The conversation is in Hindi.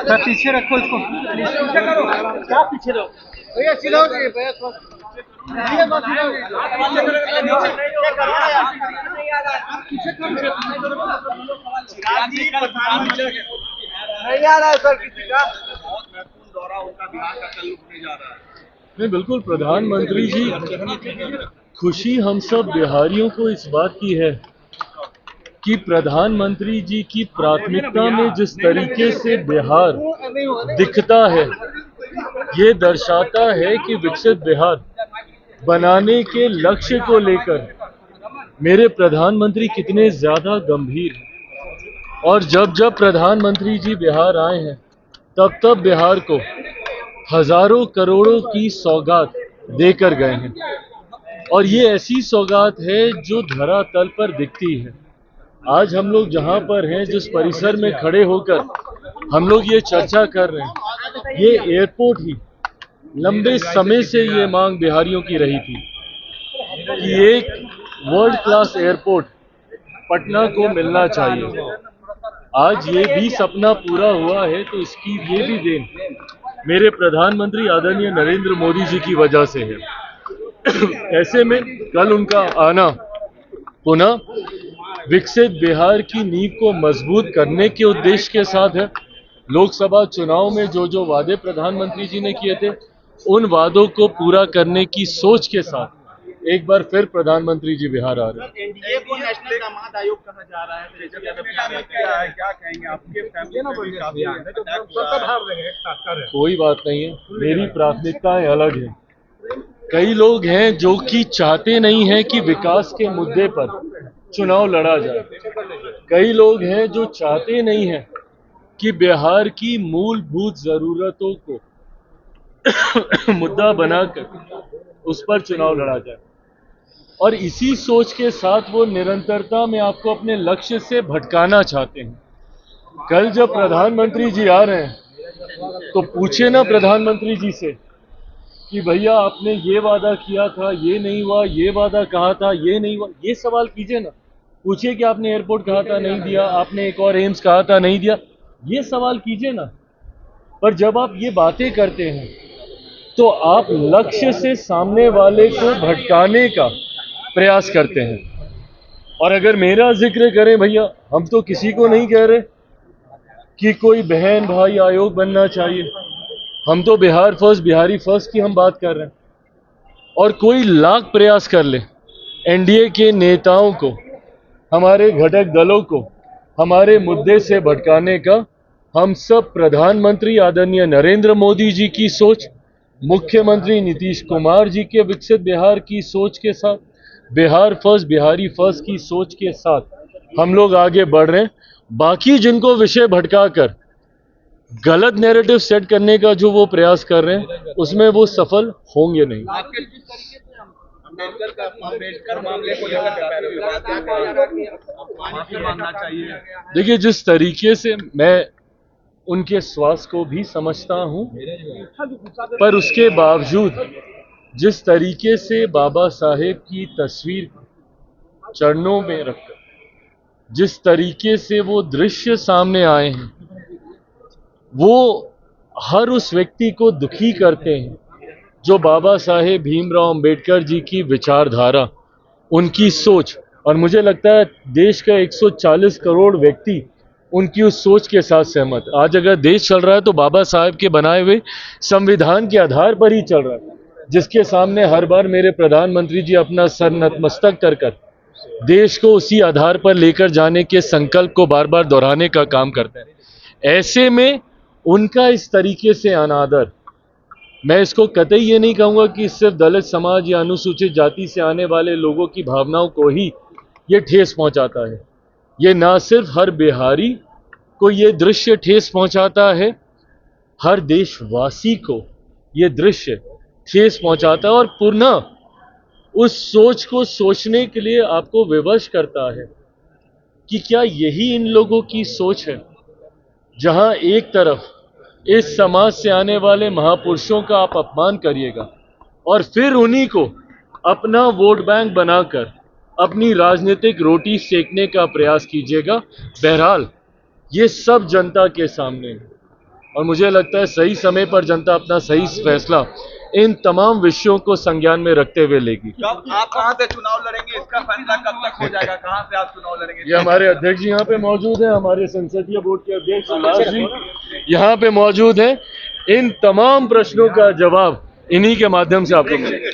सर पीछे रखो इसको, पीछे करो, क्या पीछे रहो भैया, सीधा हो जाइए भैया, भैया बस सीधा हो जाइए, नहीं आ रहा है सर किसी का, बहुत महत्वपूर्ण दौरा उनका बिहार का कल होने जा रहा है। नहीं, बिल्कुल प्रधानमंत्री जी, खुशी हम सब बिहारियों को इस बात की है कि प्रधानमंत्री जी की प्राथमिकता में जिस तरीके से बिहार दिखता है, ये दर्शाता है कि विकसित बिहार बनाने के लक्ष्य को लेकर मेरे प्रधानमंत्री कितने ज्यादा गंभीर हैं। और जब जब प्रधानमंत्री जी बिहार आए हैं, तब तब बिहार को हजारों करोड़ों की सौगात देकर गए हैं। और ये ऐसी सौगात है जो धरातल पर दिखती है। आज हम लोग जहां पर हैं, जिस परिसर में खड़े होकर हम लोग ये चर्चा कर रहे हैं, ये एयरपोर्ट ही लंबे समय से ये मांग बिहारियों की रही थी कि एक वर्ल्ड क्लास एयरपोर्ट पटना को मिलना चाहिए। आज ये भी सपना पूरा हुआ है, तो इसकी ये भी देन मेरे प्रधानमंत्री आदरणीय नरेंद्र मोदी जी की वजह से है। ऐसे में कल उनका आना पुनः विकसित बिहार की नींव को मजबूत करने के उद्देश्य के साथ है। लोकसभा चुनाव में जो जो वादे प्रधानमंत्री जी ने किए थे, उन वादों को पूरा करने की सोच के साथ एक बार फिर प्रधानमंत्री जी बिहार आ रहे हैं। एनडीए को नेशनल दामाद आयोग कहा जा रहा है, क्या कहेंगे आपके फैमिली में? कोई बात नहीं है, मेरी प्राथमिकताएं अलग हैं। कई लोग हैं जो कि चाहते नहीं हैं कि विकास के मुद्दे पर चुनाव लड़ा जाए। कई लोग हैं जो चाहते नहीं हैं कि बिहार की मूलभूत जरूरतों को मुद्दा बनाकर उस पर चुनाव लड़ा जाए। और इसी सोच के साथ वो निरंतरता में आपको अपने लक्ष्य से भटकाना चाहते हैं। कल जब प्रधानमंत्री जी आ रहे हैं, तो पूछे ना प्रधानमंत्री जी से कि भैया आपने ये वादा किया था, ये नहीं हुआ, ये वादा कहा था, ये नहीं हुआ। ये सवाल कीजिए ना, पूछिए कि आपने एयरपोर्ट कहा था नहीं दिया, आपने एक और एम्स कहा था नहीं दिया, ये सवाल कीजिए ना। पर जब आप ये बातें करते हैं, तो आप लक्ष्य से सामने वाले को भटकाने का प्रयास करते हैं। और अगर मेरा जिक्र करें भैया, हम तो किसी को नहीं कह रहे कि कोई बहन भाई आयोग बनना चाहिए। हम तो बिहार फर्स्ट, बिहारी फर्स्ट की हम बात कर रहे हैं। और कोई लाख प्रयास कर ले एनडीए के नेताओं को, हमारे घटक दलों को हमारे मुद्दे से भटकाने का, हम सब प्रधानमंत्री आदरणीय नरेंद्र मोदी जी की सोच, मुख्यमंत्री नीतीश कुमार जी के विकसित बिहार की सोच के साथ, बिहार फर्स्ट बिहारी फर्स्ट की सोच के साथ हम लोग आगे बढ़ रहे हैं। बाकी जिनको विषय भटकाकर गलत नैरेटिव सेट करने का जो वो प्रयास कर रहे हैं, उसमें वो सफल होंगे नहीं। अम्बेडकर मामले को लेकर माफी मांगना चाहिए। देखिए, जिस तरीके से मैं उनके स्वास्थ्य को भी समझता हूं, पर उसके बावजूद जिस तरीके से बाबा साहेब की तस्वीर चरणों में रखकर जिस तरीके से वो दृश्य सामने आए हैं, वो हर उस व्यक्ति को दुखी करते हैं जो बाबा साहेब भीमराव अंबेडकर जी की विचारधारा, उनकी सोच, और मुझे लगता है देश का 140 करोड़ व्यक्ति उनकी उस सोच के साथ सहमत। आज अगर देश चल रहा है तो बाबा साहेब के बनाए हुए संविधान के आधार पर ही चल रहा है, जिसके सामने हर बार मेरे प्रधानमंत्री जी अपना सर नतमस्तक कर देश को उसी आधार पर लेकर जाने के संकल्प को बार बार दोहराने का काम करते हैं। ऐसे में उनका इस तरीके से अनादर, मैं इसको कतई ये नहीं कहूँगा कि सिर्फ दलित समाज या अनुसूचित जाति से आने वाले लोगों की भावनाओं को ही ये ठेस पहुंचाता है। ये ना सिर्फ हर बिहारी को ये दृश्य ठेस पहुंचाता है, हर देशवासी को ये दृश्य ठेस पहुंचाता है और पुनः उस सोच को सोचने के लिए आपको विवश करता है कि क्या यही इन लोगों की सोच है, जहां एक तरफ इस समाज से आने वाले महापुरुषों का आप अपमान करिएगा और फिर उन्हीं को अपना वोट बैंक बनाकर अपनी राजनीतिक रोटी सेकने का प्रयास कीजिएगा। बहरहाल ये सब जनता के सामने है और मुझे लगता है सही समय पर जनता अपना सही फैसला इन तमाम विषयों को संज्ञान में रखते हुए लेगी। कब आप कहां से चुनाव लड़ेंगे, इसका फैसला कब तक हो जाएगा? कहां से आप चुनाव लड़ेंगे? ये हमारे अध्यक्ष जी यहाँ पे मौजूद हैं, हमारे संसदीय बोर्ड के अध्यक्ष उल्लास जी यहाँ पे मौजूद हैं। इन तमाम प्रश्नों का जवाब इन्हीं के माध्यम से आपको मिलेगा।